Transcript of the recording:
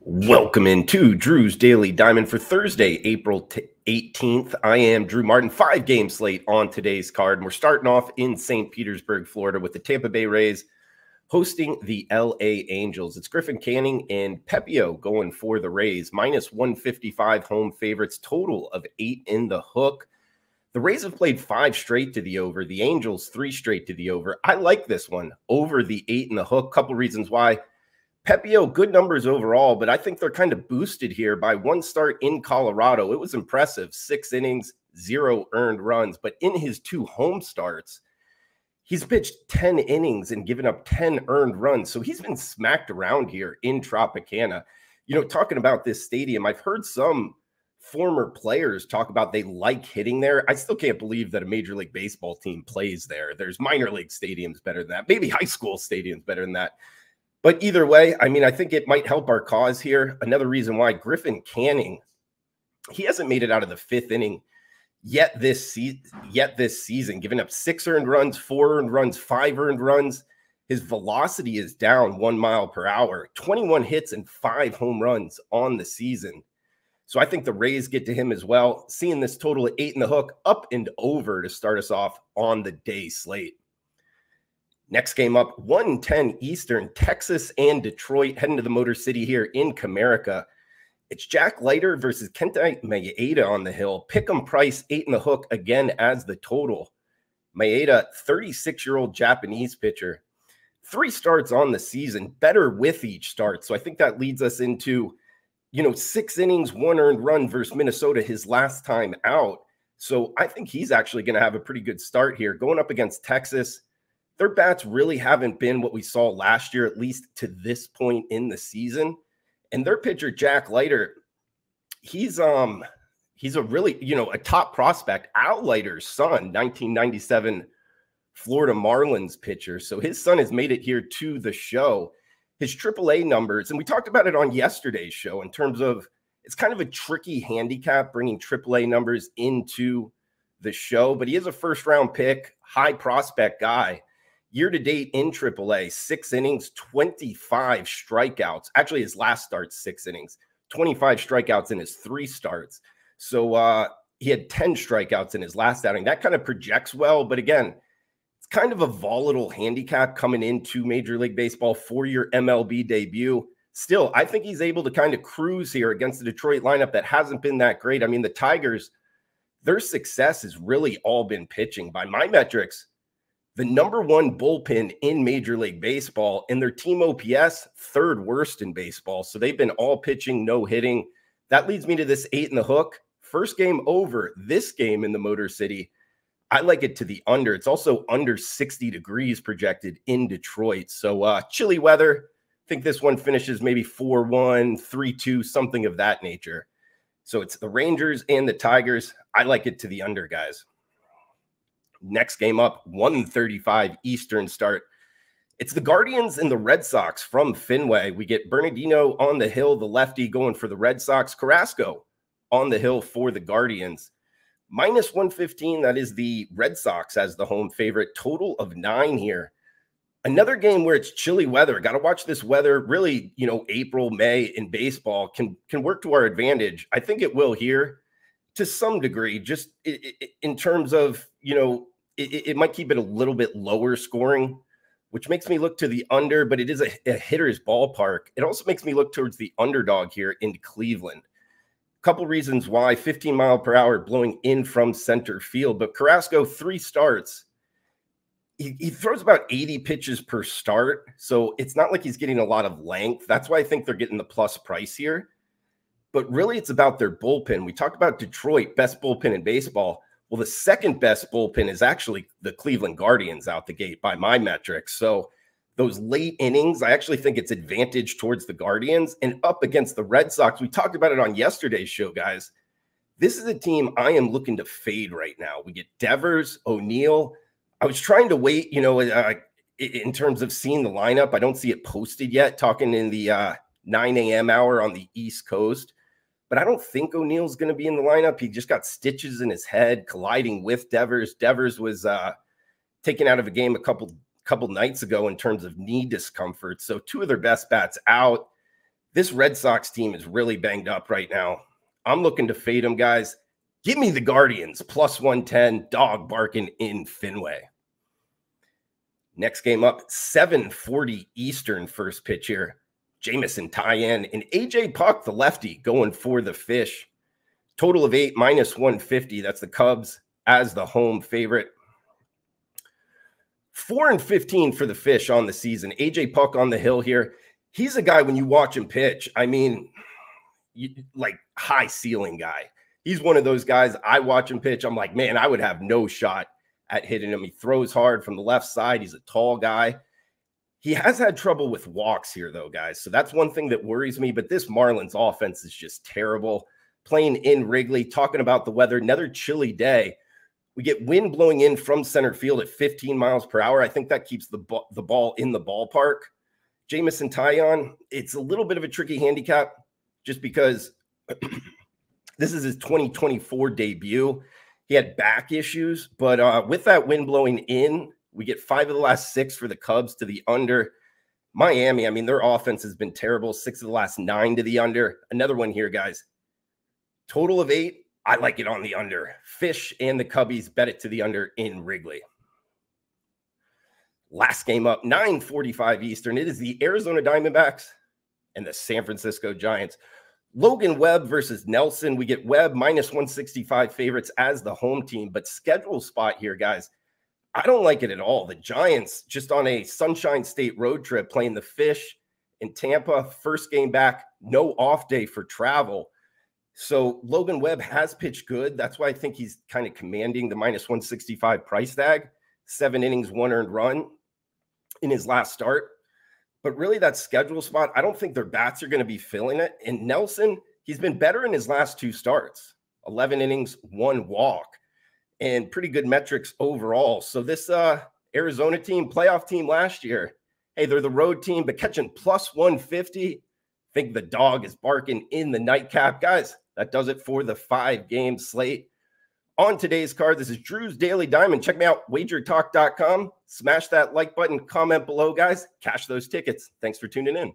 Welcome into Drew's Daily Diamond for Thursday, April 18th. I am Drew Martin. 5-game slate on today's card. And we're starting off in St. Petersburg, Florida with the Tampa Bay Rays hosting the LA Angels. It's Griffin Canning and Pepio going for the Rays. Minus 155 home favorites, total of 8 in the hook. The Rays have played 5 straight to the over. The Angels 3 straight to the over. I like this one over the 8 in the hook. Couple reasons why. Pepio, good numbers overall, but I think they're kind of boosted here by one start in Colorado. It was impressive. 6 innings, 0 earned runs. But in his 2 home starts, he's pitched 10 innings and given up 10 earned runs. So he's been smacked around here in Tropicana. You know, talking about this stadium, I've heard some former players talk about they like hitting there. I still can't believe that a Major League Baseball team plays there. There's minor league stadiums better than that. Maybe high school stadiums better than that. But either way, I mean, I think it might help our cause here. Another reason why Griffin Canning, he hasn't made it out of the 5th inning yet this season, giving up 6 earned runs, 4 earned runs, 5 earned runs. His velocity is down 1 mile per hour, 21 hits and 5 home runs on the season. So I think the Rays get to him as well. Seeing this total at 8 in the hook, up and over to start us off on the day slate. Next game up, 1:10 Eastern, Texas and Detroit, heading to the Motor City here in Comerica. It's Jack Leiter versus Kenta Maeda on the hill. Pick'em price 8 in the hook again as the total. Maeda, 36-year-old Japanese pitcher. 3 starts on the season, better with each start. So I think that leads us into, 6 innings, 1 earned run versus Minnesota his last time out. So I think he's actually going to have a pretty good start here. Going up against Texas, their bats really haven't been what we saw last year, at least to this point in the season. And their pitcher, Jack Leiter, he's a really, a top prospect. Al Leiter's son, 1997 Florida Marlins pitcher. So his son has made it here to the show. His AAA numbers, and we talked about it on yesterday's show in terms of it's kind of a tricky handicap bringing AAA numbers into the show, but he is a first-round pick, high prospect guy. Year-to-date in AAA, 6 innings, 25 strikeouts. Actually, his last start, 6 innings, 25 strikeouts in his 3 starts. So he had 10 strikeouts in his last outing. That kind of projects well, but again, it's kind of a volatile handicap coming into Major League Baseball for your MLB debut. Still, I think he's able to kind of cruise here against the Detroit lineup that hasn't been that great. I mean, the Tigers, their success has really all been pitching. By my metrics, the #1 bullpen in Major League Baseball, and their team OPS, 3rd worst in baseball. So they've been all pitching, no hitting. That leads me to this 8 in the hook. First game over, this game in the Motor City. I like it to the under. It's also under 60 degrees projected in Detroit. So chilly weather. I think this one finishes maybe 4-1, 3-2, something of that nature. So it's the Rangers and the Tigers. I like it to the under, guys. Next game up, 1:35 Eastern start. It's the Guardians and the Red Sox from Fenway. We get Bernardino on the hill, the lefty going for the Red Sox. Carrasco on the hill for the Guardians. Minus 115, that is the Red Sox as the home favorite. Total of 9 here. Another game where it's chilly weather. Got to watch this weather. Really, April, May in baseball can work to our advantage. I think it will here to some degree, just in terms of, it might keep it a little bit lower scoring, which makes me look to the under, but it is a hitter's ballpark. It also makes me look towards the underdog here in Cleveland. Couple reasons why. 15 mile per hour blowing in from center field, but Carrasco, 3 starts. He throws about 80 pitches per start, so it's not like he's getting a lot of length. That's why I think they're getting the plus price here. But really, it's about their bullpen. We talked about Detroit, best bullpen in baseball. Well, the second best bullpen is actually the Cleveland Guardians out the gate by my metrics. So those late innings, I actually think it's advantage towards the Guardians. And up against the Red Sox, we talked about it on yesterday's show, guys. This is a team I am looking to fade right now. We get Devers, O'Neill. I was trying to wait, in terms of seeing the lineup. I don't see it posted yet, talking in the 9 a.m. hour on the East Coast. But I don't think O'Neill's going to be in the lineup. He just got stitches in his head, colliding with Devers. Devers was taken out of a game a couple nights ago in terms of knee discomfort. So 2 of their best bats out. This Red Sox team is really banged up right now. I'm looking to fade them, guys. Give me the Guardians, plus 110, dog barking in Fenway. Next game up, 7:40 Eastern, first pitch here. Jamison Tyen and AJ Puck, the lefty, going for the fish. Total of 8, minus 150. That's the Cubs as the home favorite. 4-15 for the fish on the season. AJ Puck on the hill here. He's a guy, when you watch him pitch, I mean, like high ceiling guy. He's one of those guys, I watch him pitch, I'm like, man, I would have no shot at hitting him. He throws hard from the left side. He's a tall guy. He has had trouble with walks here, though, guys. So that's one thing that worries me. But this Marlins offense is just terrible. Playing in Wrigley, talking about the weather, another chilly day. We get wind blowing in from center field at 15 miles per hour. I think that keeps the ball in the ballpark. Jamison Tyen, it's a little bit of a tricky handicap just because this is his 2024 debut. He had back issues, but with that wind blowing in, we get 5 of the last 6 for the Cubs to the under. Miami, I mean, their offense has been terrible. 6 of the last 9 to the under. Another one here, guys. Total of 8. I like it on the under. Fish and the Cubbies bet it to the under in Wrigley. Last game up, 9:45 Eastern. It is the Arizona Diamondbacks and the San Francisco Giants. Logan Webb versus Nelson. We get Webb minus 165 favorites as the home team, but schedule spot here, guys. I don't like it at all. The Giants just on a Sunshine State road trip playing the Fish in Tampa. First game back, no off day for travel. So Logan Webb has pitched good. That's why I think he's kind of commanding the minus 165 price tag. 7 innings, 1 earned run in his last start. But really that schedule spot, I don't think their bats are going to be filling it. And Nelson, he's been better in his last 2 starts. 11 innings, 1 walk, and pretty good metrics overall. So this Arizona team, playoff team last year, hey, they're the road team, but catching plus 150. I think the dog is barking in the nightcap. Guys, that does it for the 5-game slate. On today's card, this is Drew's Daily Diamond. Check me out, WagerTalk.com. Smash that like button, comment below, guys. Cash those tickets. Thanks for tuning in.